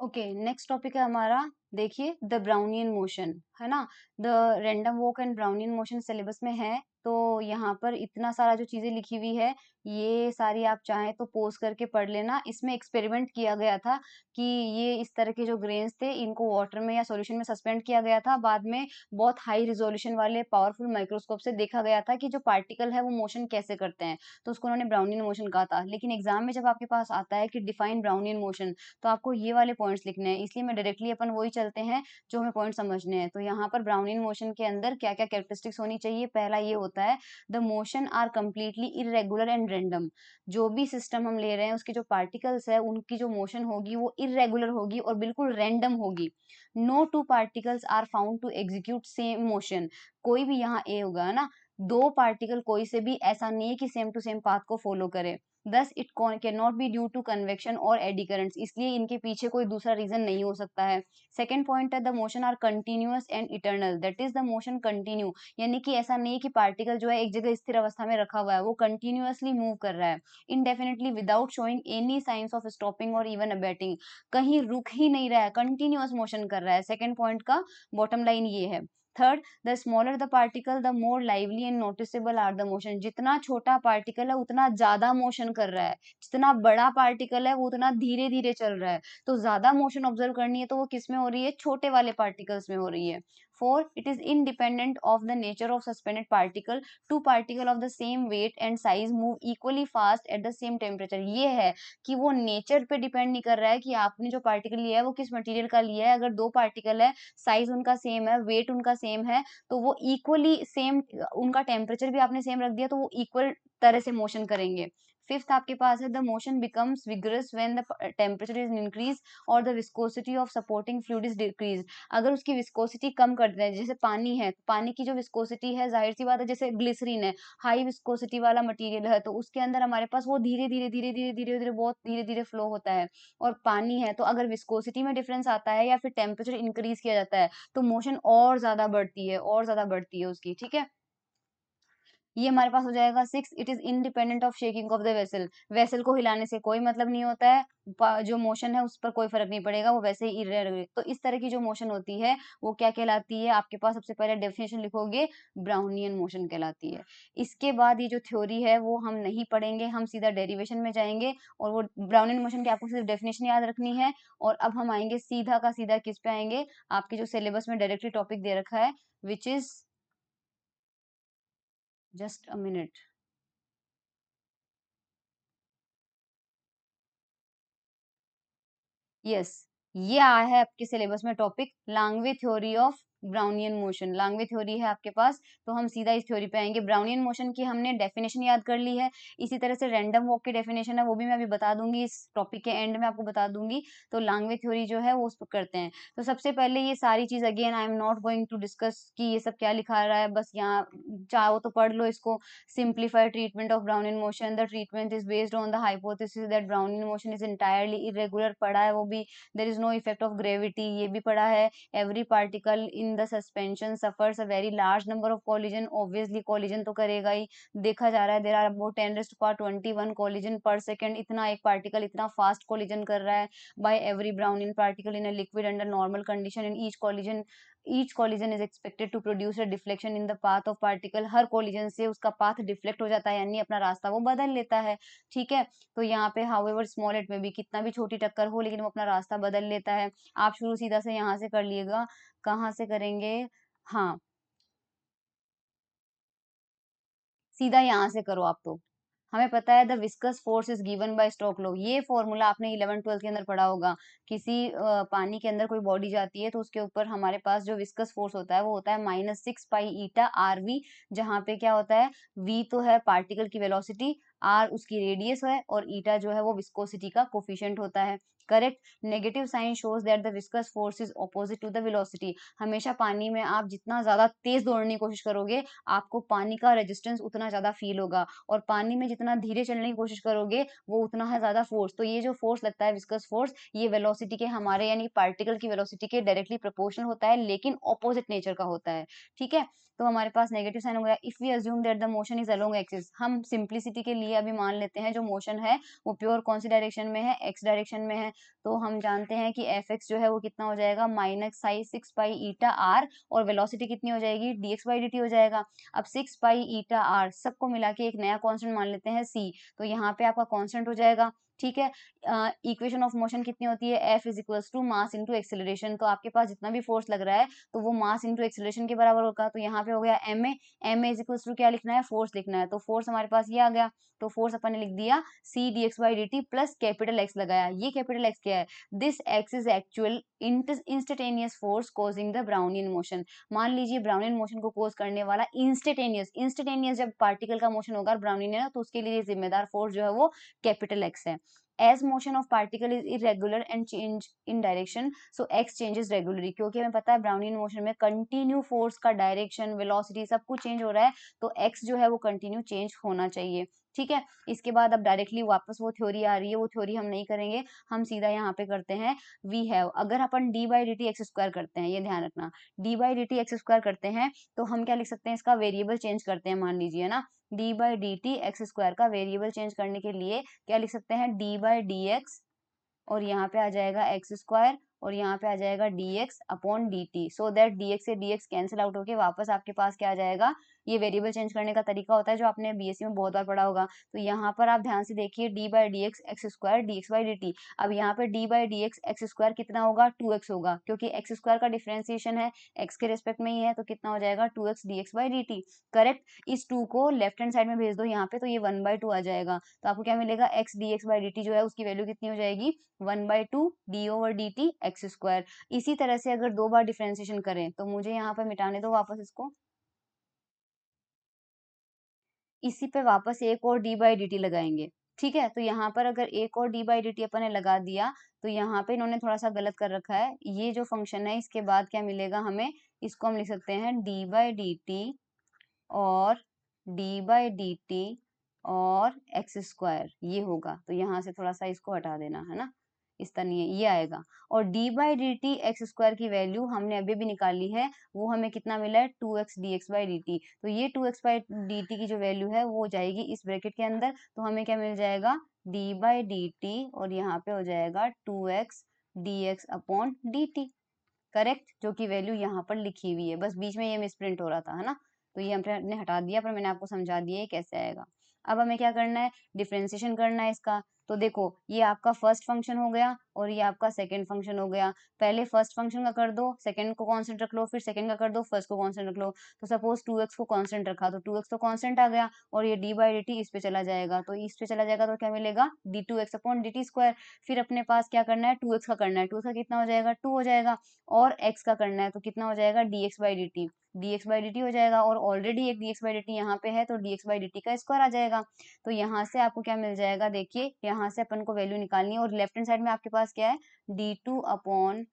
Okay, next topic है हमारा। देखिए, द ब्राउनियन मोशन है ना। The random walk and Brownian motion syllabus में है। तो यहाँ पर इतना सारा जो चीजें लिखी हुई है, ये सारी आप चाहें तो पोज करके पढ़ लेना। इसमें एक्सपेरिमेंट किया गया था कि ये इस तरह के जो ग्रेन्स थे इनको वाटर में या सॉल्यूशन में सस्पेंड किया गया था। बाद में बहुत हाई रिजोल्यूशन वाले पावरफुल माइक्रोस्कोप से देखा गया था कि जो पार्टिकल है वो मोशन कैसे करते हैं। तो उसको उन्होंने ब्राउनियन मोशन कहा था। लेकिन एग्जाम में जब आपके पास आता है कि डिफाइन ब्राउनियन मोशन, तो आपको ये वाले पॉइंट्स लिखने हैं। इसलिए मैं डायरेक्टली अपन वही चलते हैं जो हमें पॉइंट समझने हैं। तो यहाँ पर ब्राउनियन मोशन के अंदर क्या क्या कैरेक्टरिस्टिक्स होनी चाहिए। पहला ये होता है, the motion are completely irregular and random. जो भी सिस्टम हम ले रहे हैं उसके जो पार्टिकल्स है उनकी जो मोशन होगी वो इरेगुलर होगी और बिल्कुल रैंडम होगी। No two particles are found to execute same motion. कोई भी यहाँ ए होगा है ना, दो पार्टिकल कोई से भी ऐसा नहीं है कि सेम टू सेम पाथ को फॉलो करे। Thus it can not be due to convection और एडी करंट्स। इसलिए इनके पीछे कोई दूसरा रीजन नहीं हो सकता है। सेकेंड पॉइंट है, the motion are continuous and eternal. That is the motion continue, यानी कि ऐसा नहीं है कि पार्टिकल जो है एक जगह स्थिर अवस्था में रखा हुआ है, वो कंटिन्यूअसली मूव कर रहा है indefinitely without showing any science of stopping और इवन अबेटिंग। कहीं रुक ही नहीं रहा है, कंटिन्यूअस मोशन कर रहा है। सेकेंड पॉइंट का बॉटम लाइन ये है। Third, the smaller the particle the more lively and noticeable are the motion. जितना छोटा पार्टिकल है उतना ज्यादा मोशन कर रहा है, जितना बड़ा पार्टिकल है वो उतना धीरे धीरे चल रहा है। तो ज्यादा मोशन ऑब्जर्व करनी है तो वो किस में हो रही है, छोटे वाले पार्टिकल्स में हो रही है। Four, it is independent of the nature of suspended particle. Two particle of the same weight and size move equally fast at the same temperature. ये है कि वो नेचर पे डिपेंड नहीं कर रहा है कि आपने जो पार्टिकल लिया है वो किस मटेरियल का लिया है। अगर दो पार्टिकल है, साइज उनका सेम है, वेट उनका सेम है, तो वो इक्वली सेम, उनका टेम्परेचर भी आपने सेम रख दिया तो वो इक्वल तरह से मोशन करेंगे। फिफ्थ आपके पास है, the motion becomes vigorous when the temperature is increase और the viscosity of supporting fluid is decrease. अगर उसकी विस्कोसिटी कम कर दें, जैसे पानी है, पानी की जो विस्कोसिटी है, जाहिर सी बात है, जैसे ग्लिसरीन है, हाई विस्कोसिटी वाला मटेरियल है, तो उसके अंदर हमारे पास वो धीरे धीरे धीरे धीरे धीरे धीरे बहुत धीरे धीरे फ्लो होता है। और पानी है तो अगर विस्कोसिटी में डिफरेंस आता है या फिर टेम्परेचर इंक्रीज किया जाता है तो मोशन और ज्यादा बढ़ती है, और ज्यादा बढ़ती है उसकी। ठीक है, ये हमारे पास हो जाएगा six, it is independent of shaking of the vessel. Vessel को हिलाने से कोई मतलब नहीं होता है, जो मोशन है उस पर कोई फर्क नहीं पड़ेगा, वो वैसे ही इरेगुलर। तो इस तरह की जो मोशन होती है वो क्या कहलाती है, आपके पास सबसे पहले डेफिनेशन लिखोगे, ब्राउनियन मोशन कहलाती है। इसके बाद ये जो थ्योरी है वो हम नहीं पढ़ेंगे, हम सीधा डेरिवेशन में जाएंगे। और वो ब्राउनियन मोशन की आपको सिर्फ डेफिनेशन याद रखनी है। और अब हम आएंगे सीधा का सीधा किस पे आएंगे, आपके जो सिलेबस में डायरेक्टली टॉपिक दे रखा है, which is, just a minute, yes, ये आया है आपके सिलेबस में topic, Langevin theory of Brownian motion. Langevin theory है आपके पास, तो हम सीधा इस थ्योरी पे आएंगे। ब्राउनियन मोशन की हमने डेफिनेशन याद कर ली है। इसी तरह से रैंडम वॉक की डेफिनेशन है वो भी मैं अभी बता दूंगी, इस टॉपिक के एंड में आपको बता दूंगी। तो लांगवे थ्योरी जो है वो उस पर करते हैं। तो सबसे पहले ये सारी चीज, again I am not going to discuss कि ये सब क्या लिखा रहा है, बस यहाँ चाहो तो पढ़ लो इसको। Simplified treatment of Brownian motion. The treatment is based on the hypothesis that Brownian motion is entirely irregular. पढ़ा है वो भी। There is no effect of gravity, ये भी पढ़ा है। Every particle in the suspension suffers a very large number of collision. Obviously collision तो करेगा ही, देखा जा रहा है there are about 10 raised to power 21 collision per second। इतना एक पार्टिकल इतना फास्ट collision कर रहा है by every Brownian particle in a liquid under normal condition। In each collision is expected to produce a deflection in the path of particle। Her collision से उसका path deflect हो जाता है, यानी अपना रास्ता वो बदल लेता है। ठीक है, तो यहाँ पे however small it may be, कितना भी छोटी टक्कर हो लेकिन वो अपना रास्ता बदल लेता है। आप शुरू सीधा से यहाँ से कर लिएगा, कहाँ से करेंगे, हाँ सीधा यहाँ से करो आप। तो हमें पता है the viscous force is given by Stoke law. ये फॉर्मूला आपने 11 12 के अंदर पढ़ा होगा। किसी पानी के अंदर कोई बॉडी जाती है तो उसके ऊपर हमारे पास जो विस्कस फोर्स होता है वो होता है -6 पाई ईटा आर वी। जहाँ पे क्या होता है, वी तो है पार्टिकल की वेलोसिटी, आर उसकी रेडियस है, और ईटा जो है वो विस्कोसिटी का कोफिशिएंट होता है। Correct. Negative sign shows that the viscous force is opposite to the velocity. हमेशा पानी में आप जितना ज्यादा तेज दौड़ने की कोशिश करोगे आपको पानी का रेजिस्टेंस उतना ज्यादा फील होगा, और पानी में जितना धीरे चलने की कोशिश करोगे वो उतना है ज्यादा फोर्स। तो ये जो फोर्स लगता है विस्कस फोर्स, ये वेलोसिटी के हमारे यानी पार्टिकल की वेलोसिटी के डायरेक्टली प्रोपोर्शनल होता है, लेकिन ऑपोजिट नेचर का होता है। ठीक है, तो हमारे पास नेगेटिव साइन हो गया। If we assume that the motion is along axis, हम सिंप्लिसिटी के लिए चलिए अभी मान लेते हैं जो मोशन है वो प्योर कौन सी डायरेक्शन में है, एक्स डायरेक्शन में है। तो हम जानते हैं कि एफ एक्स जो है वो कितना हो जाएगा, माइनस साई 6 पाई ईटा आर, और वेलोसिटी कितनी हो जाएगी, dx बाई dt हो जाएगा। अब 6 पाई ईटा आर सबको मिला के एक नया कांस्टेंट मान लेते हैं c, तो यहाँ पे आपका कांस्टेंट हो जाएगा। ठीक है, इक्वेशन ऑफ मोशन कितनी होती है, F is equals to mass into acceleration. तो आपके पास जितना भी फोर्स लग रहा है तो वो मास इंटू एक्सेलरेशन के बराबर होगा। तो यहाँ पे हो गया M A is equals to क्या लिखना है, फोर्स लिखना है। तो फोर्स हमारे पास ये आ गया, तो फोर्स अपन ने लिख दिया C D x by D T plus capital X लगाया। ये कैपिटल एक्स क्या है, this X is actual instantaneous force causing the Brownian motion. मान लीजिए ब्राउनियन मोशन को कोज करने वाला इंस्टेंटेनियस जब पार्टिकल का मोशन होगा ब्राउनियन है, तो उसके लिए जिम्मेदार फोर्स जो है वो कैपिटल एक्स है। As motion of particle is irregular and change in direction, so x changes regularly। क्योंकि हमें पता है ब्राउनियन मोशन में कंटिन्यू फोर्स का डायरेक्शन, वेलोसिटी सब कुछ चेंज हो रहा है, तो x जो है वो कंटिन्यू चेंज होना चाहिए। ठीक है, इसके बाद अब डायरेक्टली वापस वो थ्योरी आ रही है, वो थ्योरी हम नहीं करेंगे, हम सीधा यहाँ पे करते हैं वी हैव। अगर अपन d by D T x square करते हैं, ये ध्यान रखना, d by D T x square करते हैं तो हम क्या लिख सकते हैं, इसका वेरिएबल चेंज करते हैं, मान लीजिए ना D by D T x square का वेरिएबल चेंज करने के लिए क्या लिख सकते हैं, डी बाई डी एक्स, और यहाँ पे आ जाएगा एक्स स्क्वायर, और यहाँ पे आ जाएगा dx upon dt, so that dx से dx कैंसिल आउट होके वापस आपके पास क्या आ जाएगा, ये वेरिएबल चेंज करने का तरीका होता है जो आपने बीएससी में बहुत बार पढ़ा होगा। तो यहाँ पर आप ध्यान से देखिए d by d x x square D x by D T. अब यहाँ पे d by d x x square कितना होगा, 2x होगा, क्योंकि एक्स स्क्वायर का डिफरेंशिएशन है x के रिस्पेक्ट में ही है, तो कितना हो जाएगा 2x dx by D T. Correct, इस 2 को लेफ्ट हैंड साइड में भेज दो यहाँ पे, तो ये 1/2 आ जाएगा। तो आपको क्या मिलेगा, x dx by D T जो है उसकी वैल्यू कितनी हो जाएगी, 1/2 d over D T x square. इसी तरह से अगर 2 बार डिफरेंशिएशन करें तो मुझे यहाँ पर मिटाने दो वापस इसको, इसी पे वापस एक और डी बाई डी टी लगाएंगे। ठीक है, तो यहाँ पर अगर एक और डी बाई डी टी अपन ने लगा दिया, तो यहाँ पे इन्होंने थोड़ा सा गलत कर रखा है, ये जो फंक्शन है इसके बाद क्या मिलेगा हमें, इसको हम लिख सकते हैं डी बाई डी टी और डी बाई डी टी और एक्स स्क्वायर, ये होगा। तो यहाँ से थोड़ा सा इसको हटा देना है ना, इस तरह नहीं है, ये आएगा। और D by D T x square की वैल्यू हमने अभी भी निकाली है, वो हमें कितना मिला है, 2x dx by D T. तो ये 2x बाई डी टी की जो वैल्यू है वो जाएगी इस ब्रैकेट के अंदर, तो हमें क्या मिल जाएगा, डी बाई डी टी, और यहाँ पे हो जाएगा 2x dx upon D T. Correct, जो कि वैल्यू यहाँ पर लिखी हुई है, बस बीच में ये मिसप्रिंट हो रहा था, है ना। तो ये हमने हटा दिया, पर मैंने आपको समझा दिया ये कैसे आएगा। अब हमें क्या करना है, डिफरेंशिएशन करना है इसका। तो देखो ये आपका फर्स्ट फंक्शन हो गया और ये आपका सेकंड फंक्शन हो गया। पहले फर्स्ट फंक्शन का कर दो, सेकंड को कांस्टेंट रख लो, फिर सेकंड का कर दो, फर्स्ट को कांस्टेंट रख लो। तो सपोज 2x को कांस्टेंट रखा, तो 2x तो कांस्टेंट आ गया, और ये डी बाई डी टी इस पे चला जाएगा, तो इस पे चला जाएगा तो क्या मिलेगा, D two X upon D T square. फिर अपने पास क्या करना है, 2x का करना है, 2x का कितना हो जाएगा, 2 हो जाएगा, और x का करना है तो कितना हो जाएगा, dx by D T, dx by D T हो जाएगा, और ऑलरेडी एक dx बाई डी टी यहाँ पे है, तो dx बाई डी टी का स्क्वायर आ जाएगा। तो यहाँ से आपको क्या मिल जाएगा, देखिए यहाँ से अपन को वैल्यू निकालनी है, और लेफ्ट हैंड साइड में आपके पास क्या है, D two upon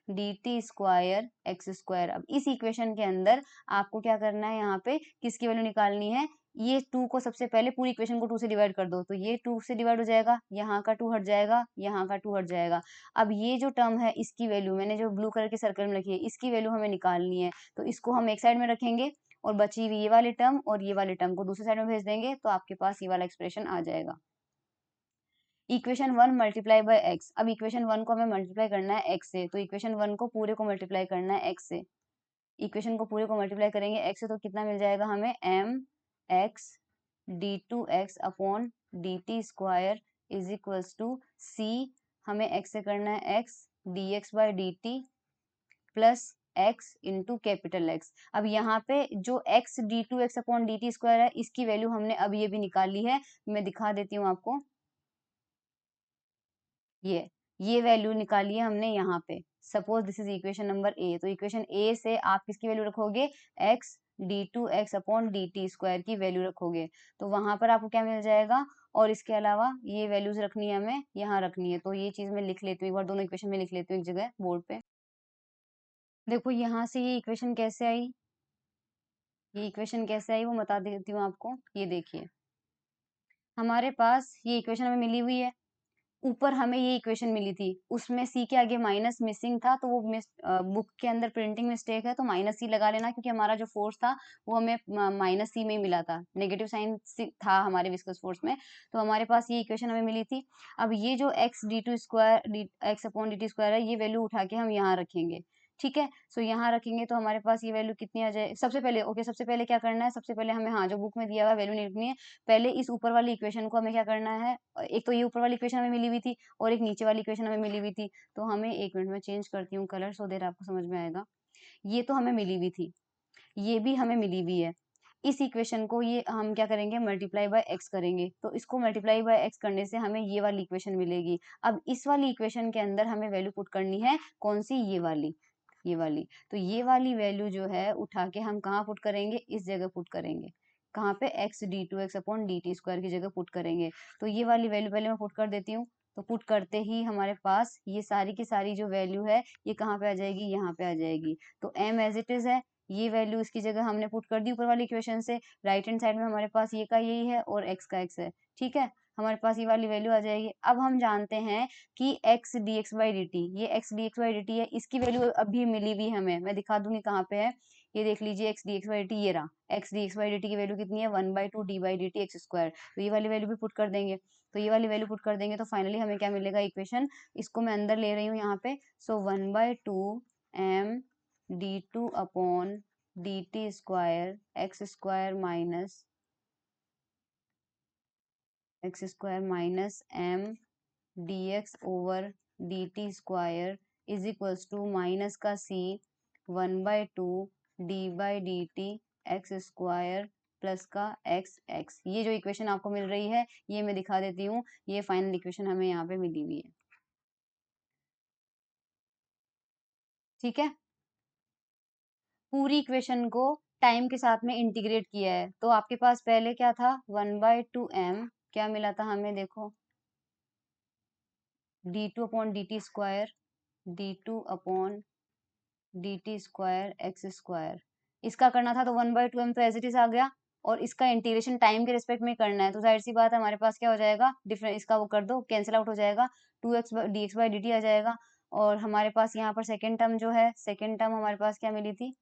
D T square X square. अब इस इक्वेशन के अंदर आपको क्या करना है, यहाँ पे किसकी वैल्यू निकालनी है, ये 2 को सबसे पहले पूरी इक्वेशन को 2 से डिवाइड कर दो, तो ये 2 से डिवाइड हो जाएगा, यहाँ का 2 हट जाएगा, यहाँ का 2 हट जाएगा। अब ये जो टर्म है इसकी वैल्यू मैंने जो ब्लू कलर के सर्कल में रखी है, इसकी वैल्यू हमें निकालनी है, तो इसको हम एक साइड में रखेंगे, और बची हुई ये वाले टर्म और ये वाले टर्म को दूसरी साइड में भेज देंगे, तो आपके पास ये वाला एक्सप्रेशन आ जाएगा। Equation 1 multiply by x. अब इक्वेशन 1 को हमें मल्टीप्लाई करना है x से, तो इक्वेशन 1 को पूरे को मल्टीप्लाई करना है x से। इक्वेशन को पूरे को मल्टीप्लाई करेंगे x से, तो कितना मिल जाएगा हमें, m x D two X upon D T square is equals to c, हमें x से करना है x D x by D T plus x into capital x। अब यहाँ पे जो x D two X upon D T square है, इसकी वैल्यू हमने अब ये भी निकाली है, मैं दिखा देती हूँ आपको। ये वैल्यू निकाली है हमने यहाँ पे, suppose this is equation number A, तो इक्वेशन ए से आप किसकी वैल्यू रखोगे, x D two X upon D T square की वैल्यू रखोगे, तो वहां पर आपको क्या मिल जाएगा। और इसके अलावा ये वैल्यूज रखनी है हमें, यहाँ रखनी है, तो ये चीज मैं लिख लेती हूँ एक बार, दोनों इक्वेशन में लिख लेती हूँ एक जगह बोर्ड पे। देखो यहाँ से ये इक्वेशन कैसे आई, ये इक्वेशन कैसे आई वो बता देती हूँ आपको। ये देखिए हमारे पास ये इक्वेशन हमें मिली हुई है, ऊपर हमें ये इक्वेशन मिली थी, उसमें सी के आगे माइनस मिसिंग था, तो वो बुक के अंदर प्रिंटिंग मिस्टेक है, तो माइनस सी लगा लेना, क्योंकि हमारा जो फोर्स था वो हमें माइनस सी में ही मिला था, नेगेटिव साइन था हमारे विस्कस फोर्स में। तो हमारे पास ये इक्वेशन हमें मिली थी। अब ये जो X D two square X upon D T square है, ये वैल्यू उठा के हम यहाँ रखेंगे। ठीक है, सो यहाँ रखेंगे तो हमारे पास ये वैल्यू कितनी आ जाए। सबसे पहले ओके, सबसे पहले क्या करना है, सबसे पहले हमें हाँ जो बुक में दिया हुआ वैल्यू नहीं लिखनी है, पहले इस ऊपर वाली इक्वेशन को हमें क्या करना है। एक तो ये ऊपर वाली इक्वेशन हमें मिली हुई थी और एक नीचे वाली इक्वेशन हमें मिली हुई थी, तो हमें एक मिनट में चेंज करती हूँ कलर, सो देर आपको समझ में आएगा। ये तो हमें मिली हुई थी, ये भी हमें मिली हुई है। इस इक्वेशन को ये हम क्या करेंगे, मल्टीप्लाई बाय एक्स करेंगे, तो इसको मल्टीप्लाई बाय एक्स करने से हमें ये वाली इक्वेशन मिलेगी। अब इस वाली इक्वेशन के अंदर हमें वैल्यू पुट करनी है, कौन सी, ये वाली, ये वाली। तो ये वाली वैल्यू जो है उठा के हम कहाँ पुट करेंगे, इस जगह पुट करेंगे। कहाँ पे, X D two X upon D T square की जगह पुट करेंगे। तो ये वाली वैल्यू पहले मैं पुट कर देती हूँ। तो पुट करते ही हमारे पास ये सारी की सारी जो वैल्यू है ये कहाँ पे आ जाएगी, यहाँ पे आ जाएगी। तो m एज इट इज है, ये वैल्यू इसकी जगह हमने पुट कर दी ऊपर वाली इक्वेशन से। राइट हैंड साइड में हमारे पास ये का यही है और x का x है। ठीक है, हमारे पास ये वाली वैल्यू आ जाएगी। अब हम जानते हैं कि x dx by D T, ये x dx by D t है, इसकी वैल्यू अभी मिली हुई हमें, मैं दिखा दूंगी कहाँ पे है। ये देख लीजिए x dx by D T, ये रहा। x dx by D T की वैल्यू कितनी है, 1/2 d by D T x square. तो ये वाली वैल्यू भी पुट कर देंगे। तो ये वाली वैल्यू पुट कर देंगे तो फाइनली हमें क्या मिलेगा इक्वेशन, इसको मैं अंदर ले रही हूँ यहाँ पे। So 1/2 m D two upon D T square X square minus M D X over D T square is equals to minus का C 1/2 D by D T x square plus का एक्स एक्स। ये जो equation आपको मिल रही है ये मैं दिखा देती हूँ, ये फाइनल इक्वेशन हमें यहाँ पे मिली हुई है। ठीक है, पूरी इक्वेशन को टाइम के साथ में इंटीग्रेट किया है। तो आपके पास पहले क्या था, 1/2 m, क्या मिला था हमें, देखो D two upon D T square, D two upon D T square X square. इसका करना था तो 1/2 m तो एज इट इज आ गया, और इसका इंटीग्रेशन टाइम के रिस्पेक्ट में करना है, तो जाहिर सी बात है हमारे पास क्या हो जाएगा, डिफरेंस इसका वो कर दो, कैंसिल आउट हो जाएगा, 2x d x by D t आ जाएगा। और हमारे पास यहाँ पर सेकेंड टर्म जो है, सेकेंड टर्म हमारे पास क्या मिली थी,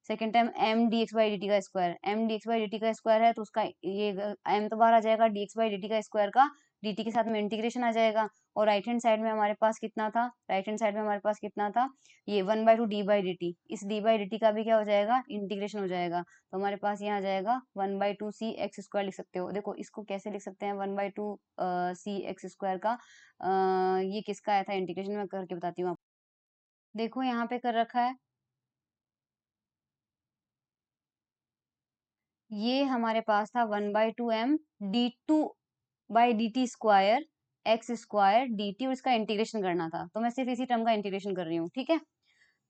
second time m D x by D t का square, m D x by D t का स्क्वायर है तो उसका ये एम तो बाहर आ जाएगा, d x by D t का स्क्वायर का डी टी के साथ में इंटीग्रेशन आ जाएगा। और राइट हैंड साइड में हमारे पास कितना था, राइट हैंड साइड में हमारे पास कितना था, ये 1/2 डी बाई डी टी, इस डी बाई डी टी का भी क्या हो जाएगा, इंटीग्रेशन हो जाएगा। तो हमारे पास यहाँ आ जाएगा 1/2 सी एक्स स्क्वायर लिख सकते हो। देखो इसको कैसे लिख सकते हैं, 1/2 सी एक्स स्क्वायर का ये किसका आया था इंटीग्रेशन, मैं करके बताती हूँ आपको। देखो यहाँ पे कर रखा है, ये हमारे पास था 1/2 m D two by D T square X square D T, और इसका इंटीग्रेशन करना था, तो मैं सिर्फ इसी टर्म का इंटीग्रेशन कर रही हूँ। ठीक है,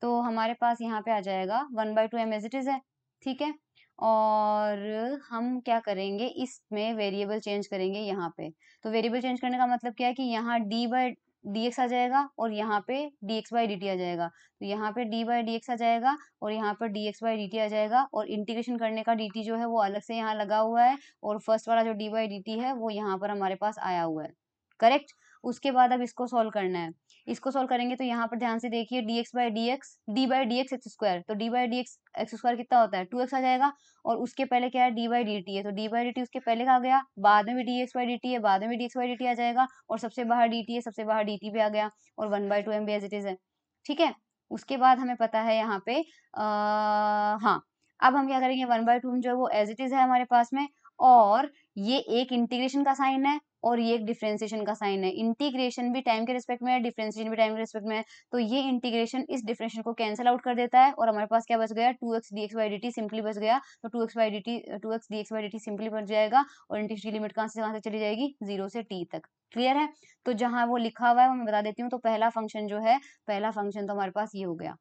तो हमारे पास यहाँ पे आ जाएगा 1/2 m एज इट इज है। ठीक है, और हम क्या करेंगे, इसमें वेरिएबल चेंज करेंगे यहाँ पे। तो वेरिएबल चेंज करने का मतलब क्या है कि यहाँ d बाई डी एक्स आ जाएगा और यहाँ पे dx बाई डी टी आ जाएगा। तो यहाँ पे d बाई डी एक्स आ जाएगा और यहाँ पर dx बाई डी टी आ जाएगा, और इंटीग्रेशन करने का dt जो है वो अलग से यहाँ लगा हुआ है, और फर्स्ट वाला जो d बाई डी टी है वो यहाँ पर हमारे पास आया हुआ है। करेक्ट, उसके बाद अब इसको सॉल्व करना है। इसको सॉल्व करेंगे तो यहाँ पर ध्यान से देखिए, dx by d x, d by d x x square, तो d by d x x square कितना होता है, 2x आ जाएगा, और उसके पहले क्या है, डी बाई डी टी है, तो डी बाई डी टी उसके पहले आ गया, बाद में भी d x by D t है, बाद में भी d x by D t आ जाएगा, और सबसे बाहर डी टी है, सबसे बाहर डी टी भी आ गया, और 1/2 m भी एज इट इज है। ठीक है, उसके बाद हमें पता है यहाँ पे हाँ, अब हम क्या करेंगे, 1/2 जो है वो एज इट इज है हमारे पास में, और ये एक इंटीग्रेशन का साइन है और ये एक डिफरेंशिएशन का साइन है। इंटीग्रेशन भी टाइम के रिस्पेक्ट में है, डिफरेंशिएशन भी टाइम के रिस्पेक्ट में है, तो ये इंटीग्रेशन इस डिफरेंशिएशन को कैंसिल आउट कर देता है, और हमारे पास क्या बच गया, 2x dx by D T simply बच गया। तो 2x by D T 2x dx by D T simply बच जाएगा, और इंटीग्रेशन की लिमिट कहाँ से चली जाएगी, 0 से t तक। क्लियर है, तो जहां वो लिखा हुआ है वो मैं बता देती हूँ। तो पहला फंक्शन जो है, पहला फंक्शन तो हमारे पास ये हो गया।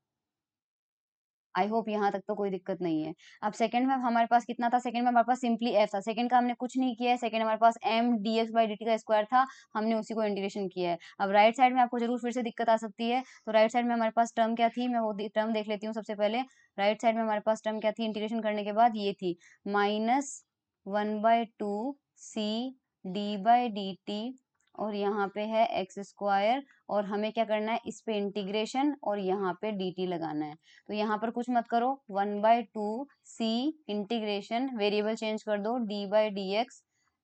आई होप यहाँ तक तो कोई दिक्कत नहीं है। अब सेकंड में हमारे पास कितना था, सेकंड में हमारे पास सिंपली एफ था, सेकंड का हमने कुछ नहीं किया है, सेकंड हमारे पास m D x by D t का स्क्वायर था, हमने उसी को इंटीग्रेशन किया है। अब राइट साइड में आपको जरूर फिर से दिक्कत आ सकती है, तो राइट साइड में हमारे पास टर्म क्या थी, मैं वो टर्म देख लेती हूँ सबसे पहले। राइट साइड में हमारे पास टर्म क्या थी, इंटीग्रेशन करने के बाद ये थी -1/2 C D by D T और यहाँ पे है एक्स स्क्वायर, और हमें क्या करना है, इस पे इंटीग्रेशन और यहाँ पे dt लगाना है। तो यहाँ पर कुछ मत करो, 1/2c इंटीग्रेशन, वेरिएबल चेंज कर दो, d by d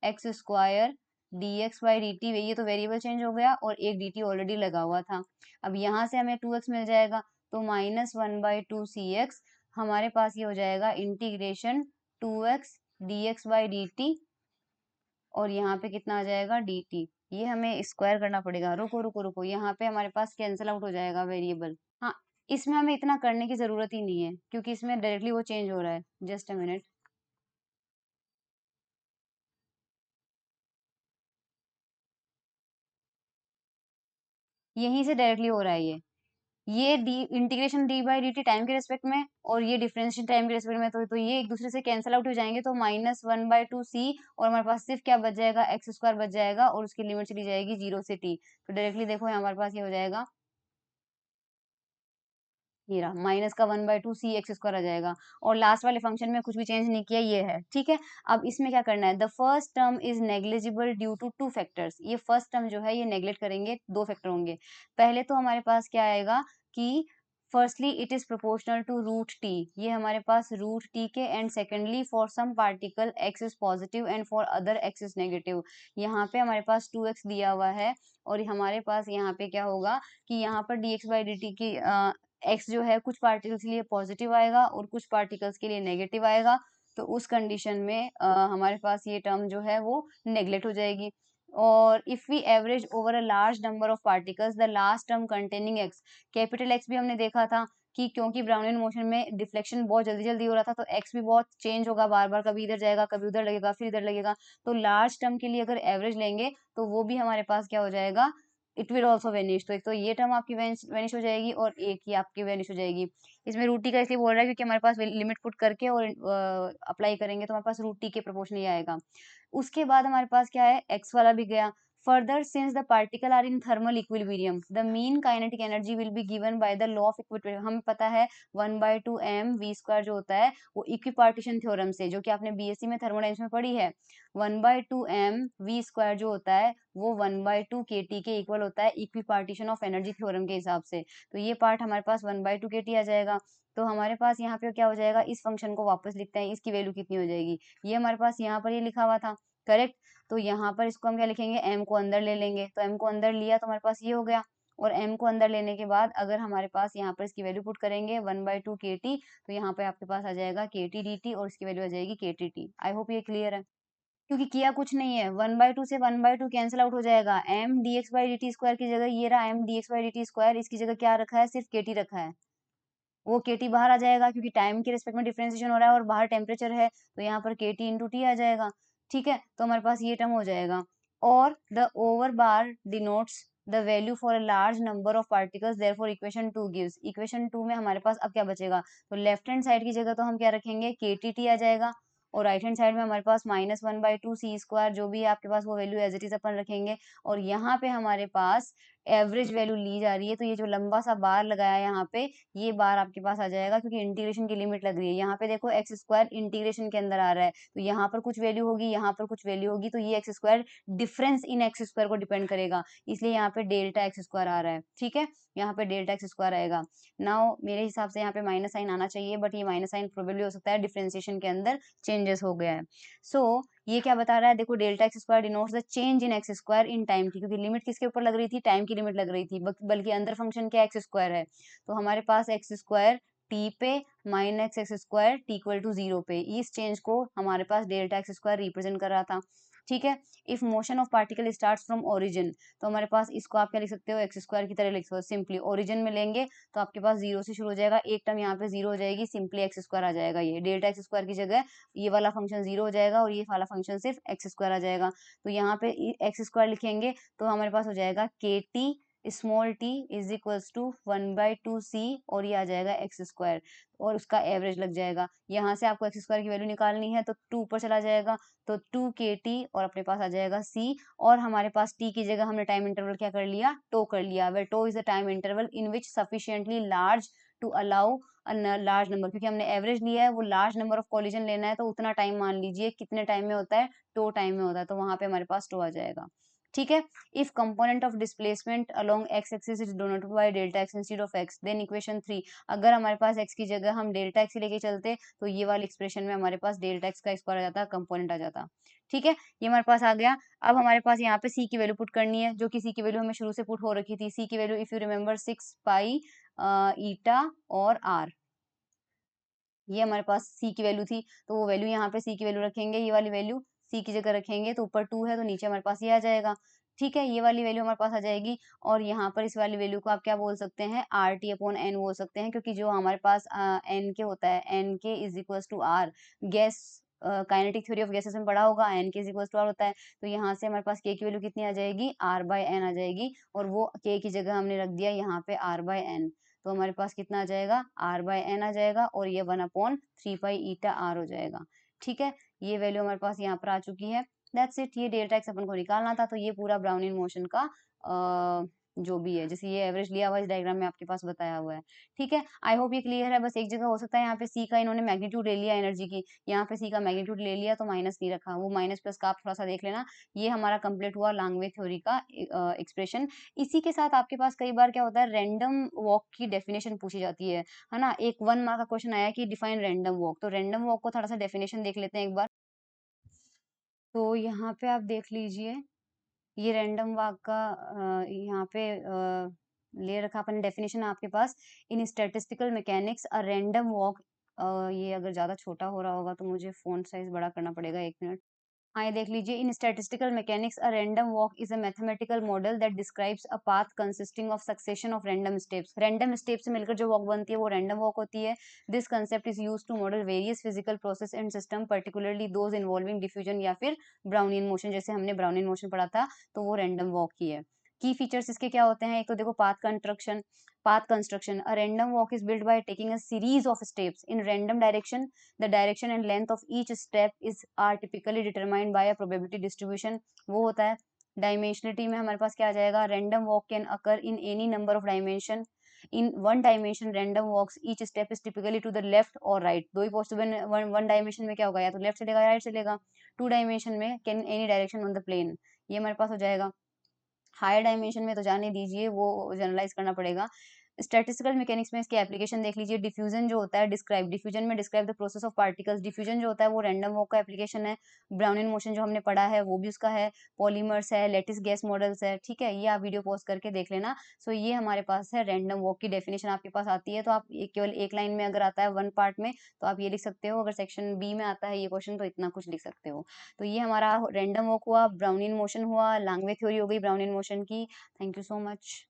x square dx/dt, ये तो वेरिएबल चेंज हो गया और एक dt ऑलरेडी लगा हुआ था। अब यहाँ से हमें 2x मिल जाएगा, तो -1/2cx, हमारे पास ये हो जाएगा इंटीग्रेशन 2x dx/dt, और यहाँ पे कितना आ जाएगा dt। ये हमें स्क्वायर करना पड़ेगा, रुको रुको रुको, यहाँ पे हमारे पास कैंसिल आउट हो जाएगा वेरिएबल। हाँ, इसमें हमें इतना करने की जरूरत ही नहीं है क्योंकि इसमें डायरेक्टली वो चेंज हो रहा है। जस्ट अ मिनट, यहीं से डायरेक्टली हो रहा है ये D integration D by D T time के रेस्पेक्ट में, और ये डिफरेंशियल टाइम के रेस्पेक्ट में, तो ये एक दूसरे से कैंसिल आउट हो जाएंगे, तो -1/2c, और हमारे पास सिर्फ क्या बच जाएगा, एक्स स्क्वायर बच जाएगा, और उसकी लिमिट चली जाएगी 0 से t। तो डायरेक्टली देखो यहाँ हमारे पास ये हो जाएगा, ये रहा, माइनस का 1/2c एक्स स्क्वायर आ जाएगा, और लास्ट वाले फंक्शन में कुछ भी चेंज नहीं किया, ये है, ठीक है। अब इसमें क्या करना है, the first term is negligible due to 2 factors, ये फर्स्ट टर्म जो है ये नेग्लेक्ट करेंगे, 2 फैक्टर होंगे। पहले तो हमारे पास क्या आएगा कि firstly it is proportional to root T, ये हमारे पास रूट टी के, and secondly for some particle X is positive and for other X is negative. यहाँ पे हमारे पास 2x दिया हुआ है, और हमारे पास यहाँ पे क्या होगा कि यहाँ पर dx/dt की एक्स जो है कुछ पार्टिकल्स के लिए पॉजिटिव आएगा और कुछ पार्टिकल्स के लिए नेगेटिव आएगा, तो उस कंडीशन में हमारे पास ये टर्म जो है वो नेग्लेक्ट हो जाएगी। और if we average over a large number of particles the last term containing X, capital X भी हमने देखा था कि क्योंकि ब्राउनियन मोशन में डिफ्लेक्शन बहुत जल्दी जल्दी हो रहा था, तो एक्स भी बहुत चेंज होगा बार बार, कभी इधर जाएगा, कभी उधर लगेगा, फिर इधर लगेगा। तो लार्ज टर्म के लिए अगर एवरेज लेंगे तो वो भी हमारे पास क्या हो जाएगा, इट विल ऑल्सो वेनिश, तो एक तो ये टर्म आपकी वेनिश हो जाएगी और एक ही आपकी वेनिश हो जाएगी। इसमें रूट टी का इसलिए बोल रहा है क्योंकि हमारे पास लिमिट पुट करके और अप्लाई करेंगे तो हमारे पास रूट टी के प्रोपोर्शन ही आएगा। उसके बाद हमारे पास क्या है, एक्स वाला भी गया। Further since the particle are in thermal equilibrium the mean kinetic energy will be given by the law of equilibrium, हमें पता है 1/2m v² जो होता है वो इक्विपार्टीशन थ्योरम से, जो कि आपने बीएससी में थर्मोडायनेमिक्स में पढ़ी है, 1/2m v² जो होता है वो 1/2 kT के इक्वल होता है इक्विपार्टीशन ऑफ एनर्जी थ्योरम के हिसाब से। तो ये पार्ट हमारे पास 1/2 kT आ जाएगा। तो हमारे पास यहाँ पे क्या हो जाएगा, इस फंक्शन को वापस लिखते हैं, इसकी वैल्यू कितनी हो जाएगी, ये हमारे पास यहाँ पर ये लिखा हुआ था, करेक्ट। तो यहाँ पर इसको हम क्या लिखेंगे, m को अंदर ले लेंगे, तो m को अंदर लिया तो हमारे पास ये हो गया, और m को अंदर लेने के बाद अगर हमारे पास यहाँ पर इसकी वैल्यू पुट करेंगे 1/2 kT, तो यहाँ पे आपके पास आ जाएगा kT dt, और इसकी वैल्यू आ जाएगी kT t। आई होप ये क्लियर है, क्योंकि किया कुछ नहीं है, 1/2 से 1/2 कैंसिल आउट हो जाएगा, m dx/dt स्क्वायर की जगह ये रहा m dx/dt स्क्वायर, इसकी जगह क्या रखा है, सिर्फ kT रखा है, वो kT बाहर आ जाएगा क्योंकि टाइम के रिस्पेक्ट में डिफरेंशिएशन हो रहा है और बाहर टेम्परेचर है, तो यहाँ पर kT इंटू टी आ जाएगा, ठीक है। तो हमारे पास ये टर्म हो जाएगा, और the over bar denotes the value for a large number of particles, therefore equation 2 gives, equation 2 में हमारे पास अब क्या बचेगा, तो लेफ्ट हैंड साइड की जगह तो हम क्या रखेंगे, kT आ जाएगा, और राइट हैंड साइड में हमारे पास -1/2c² जो भी है आपके पास वो वैल्यू एज इट इज अपन रखेंगे, और यहाँ पे हमारे पास एवरेज वैल्यू ली जा रही है, तो ये जो लंबा सा बार लगाया है यहाँ पे, ये बार आपके पास आ जाएगा क्योंकि इंटीग्रेशन की लिमिट लग रही है। यहाँ पे देखो एक्स स्क्वायर इंटीग्रेशन के अंदर आ रहा है, तो यहाँ पर कुछ वैल्यू होगी, यहाँ पर कुछ वैल्यू होगी, तो ये x square difference in x square को डिपेंड करेगा, इसलिए यहाँ पे डेल्टा एक्स स्क्वायर आ रहा है, ठीक है, यहाँ पे डेल्टा एक्स स्क्वायर आएगा। नाउ मेरे हिसाब से यहाँ पे माइनस साइन आना चाहिए, बट ये माइनस साइन प्रोबेबली हो सकता है डिफरेंशिएशन के अंदर चेंजेस हो गया है। सो ये क्या बता रहा है, देखो delta X square denotes the change in x square in time T, क्योंकि लिमिट किसके ऊपर लग रही थी, टाइम की लिमिट लग रही थी, बल्कि अंदर फंक्शन क्या एक्स स्क्वायर है, तो हमारे पास एक्स स्क्वायर टी पे minus X square T equal to 0 पे, इस चेंज को हमारे पास डेल्टा एक्स स्क्वायर रिप्रेजेंट कर रहा था, ठीक है। If motion of particle start from origin, तो हमारे पास इसको आप क्या लिख सकते हो, एक्स स्क्वायर की तरह लिख सकते हो, सिंपली ओरिजिन में लेंगे तो आपके पास 0 से शुरू हो जाएगा, एक टर्म यहाँ पे 0 हो जाएगी, सिंपली एक्स स्क्वायर आ जाएगा, ये डेल्टा एक्स स्क्वायर की जगह ये वाला फंक्शन 0 हो जाएगा और ये वाला फंक्शन सिर्फ एक्स स्क्वायर आ जाएगा। तो यहाँ पे एक्स स्क्वायर लिखेंगे तो हमारे पास हो जाएगा K T small T is equals to 1/2c, और ये आ जाएगा एक्स स्क्वायर, और उसका एवरेज लग जाएगा। यहाँ से आपको एक्स स्क्वायर की वैल्यू निकालनी है तो 2 ऊपर चला जाएगा, तो 2 kT, और अपने पास आ जाएगा c, और हमारे पास t की जगह हमने टाइम इंटरवल क्या कर लिया, टो कर लिया, where tau is the time interval in which sufficiently large to allow large number, क्योंकि हमने एवरेज लिया है, वो लार्ज नंबर ऑफ कॉलिजन लेना है, तो उतना टाइम मान लीजिए कितने टाइम में होता है, टो टाइम में होता है, तो वहां पे हमारे पास टो आ जाएगा। ठीक है। If component of displacement along X axis is denoted by delta X instead of X, then equation 3, अगर हमारे पास एक्स की जगह हम डेल्टा एक्स लेके चलते तो ये वाली एक्सप्रेशन में हमारे पास डेल्टा एक्स का स्क्वायर आ जाता, कंपोनेंट आ जाता। ठीक है, ये हमारे पास आ गया। अब हमारे पास यहाँ पे सी की वैल्यू पुट करनी है, जो कि सी की वैल्यू हमें शुरू से पुट हो रखी थी। सी की value if you remember 6 pi ईटा और आर, ये हमारे पास सी की वैल्यू थी, तो वो वैल्यू यहाँ पे सी की वैल्यू रखेंगे, ये वाली वैल्यू सी की जगह रखेंगे तो ऊपर 2 है तो नीचे हमारे पास ये आ जाएगा। ठीक है, ये वाली वैल्यू हमारे पास आ जाएगी और यहाँ पर इस वाली वैल्यू को आप क्या बोल सकते हैं, आर टी अपॉन एन बोल सकते हैं, क्योंकि जो हमारे पास एन के होता है, N K is equal to R, gas kinetic theory of gases में पढ़ा होगा, N K is equal to are होता है, तो यहाँ से हमारे पास के की वैल्यू कितनी आ जाएगी, आर बाय एन आ जाएगी, और वो के की जगह हमने रख दिया यहाँ पे आर बाय एन, तो हमारे पास कितना आ जाएगा, आर बाय एन आ जाएगा और ये 1/3 पाई ईटा आर हो जाएगा। ठीक है, ये वैल्यू हमारे पास यहाँ पर आ चुकी है। दैट्स इट, ये डेल्टा एक्स अपन को निकालना था, तो ये पूरा ब्राउनिन मोशन का जो भी है, जैसे ये एवरेज लिया हुआ है, इस डायग्राम में आपके पास बताया हुआ है। ठीक है, आई होप ये क्लियर है। बस एक जगह हो सकता है यहाँ पे सी का इन्होंने मैग्नीट्यूड ले लिया एनर्जी की, यहाँ पे सी का मैग्नीट्यूड ले लिया तो माइनस नहीं रखा, वो माइनस प्लस का आप थोड़ा सा देख लेना। ये हमारा कंप्लीट हुआ लांगवे थ्योरी का एक्सप्रेशन। इसी के साथ आपके पास कई बार क्या होता है, रैंडम वॉक की डेफिनेशन पूछी जाती है ना। एक 1 मार्क का क्वेश्चन आया कि डिफाइन रैंडम वॉक, तो रैंडम वॉक को थोड़ा सा डेफिनेशन देख लेते हैं एक बार। तो यहाँ पे आप देख लीजिए, ये रैंडम वॉक का यहाँ पे ले रखा अपन डेफिनेशन आपके पास। In statistical mechanics a random walk, ये अगर ज्यादा छोटा हो रहा होगा तो मुझे फोंट साइज बड़ा करना पड़ेगा, 1 मिनट। हाँ, ये देख लीजिए, in statistical mechanics a random walk is a mathematical model that describes a path consisting of succession of random steps. Random step से मिलकर जो वॉक बनती है वो रैंडम वॉक होती है। This concept is used to model various physical process and system, particularly those involving diffusion या फिर ब्राउनियन मोशन, जैसे हमने ब्राउनियन मोशन पढ़ा था तो वो रैंडम वॉक ही है। की फीचर्स इसके क्या होते हैं, एक तो देखो path construction, a random walk is built by taking a series of steps in random direction. The direction and length of each step are typically determined by a probability distribution, वो होता है। डायमेंशनलिटी में हमारे पास क्या आ जाएगा, random walk can occur in any number of dimension. In one dimension random walks each step is typically to the left or right, दो ही possible, one dimension में क्या होगा, या तो लेफ्ट चलेगा या राइट चलेगा। टू डायमेंशन में can any direction on the plane, ये हमारे पास हो जाएगा। हायर डायमेंशन में तो जाने दीजिए, वो जनरलाइज करना पड़ेगा। स्टैटिस्टिकल मैकेनिक्स में इसके एप्लीकेशन देख लीजिए। डिफ्यूजन जो होता है, डिफ्यूजन में describe the process of particles, diffusion जो होता है वो रैंडम वॉक का एप्लीकेशन है। ब्राउनिन मोशन जो हमने पढ़ा है वो भी उसका है। पॉलीमर्स है, लेटिस गैस मॉडल्स है, ठीक है, ये आप वीडियो पॉज करके देख लेना। सो ये हमारे पास है रैंडम वॉक की डेफिनेशन आपके पास आती है, तो आप केवल एक लाइन में अगर आता है वन पार्ट में तो आप ये लिख सकते हो, अगर सेक्शन बी में आता है ये क्वेश्चन तो इतना कुछ लिख सकते हो। तो ये हमारा रैंडम वॉक हुआ, ब्राउनिन मोशन हुआ, लांगवे थ्योरी हो गई ब्राउनिन मोशन की। Thank you so much.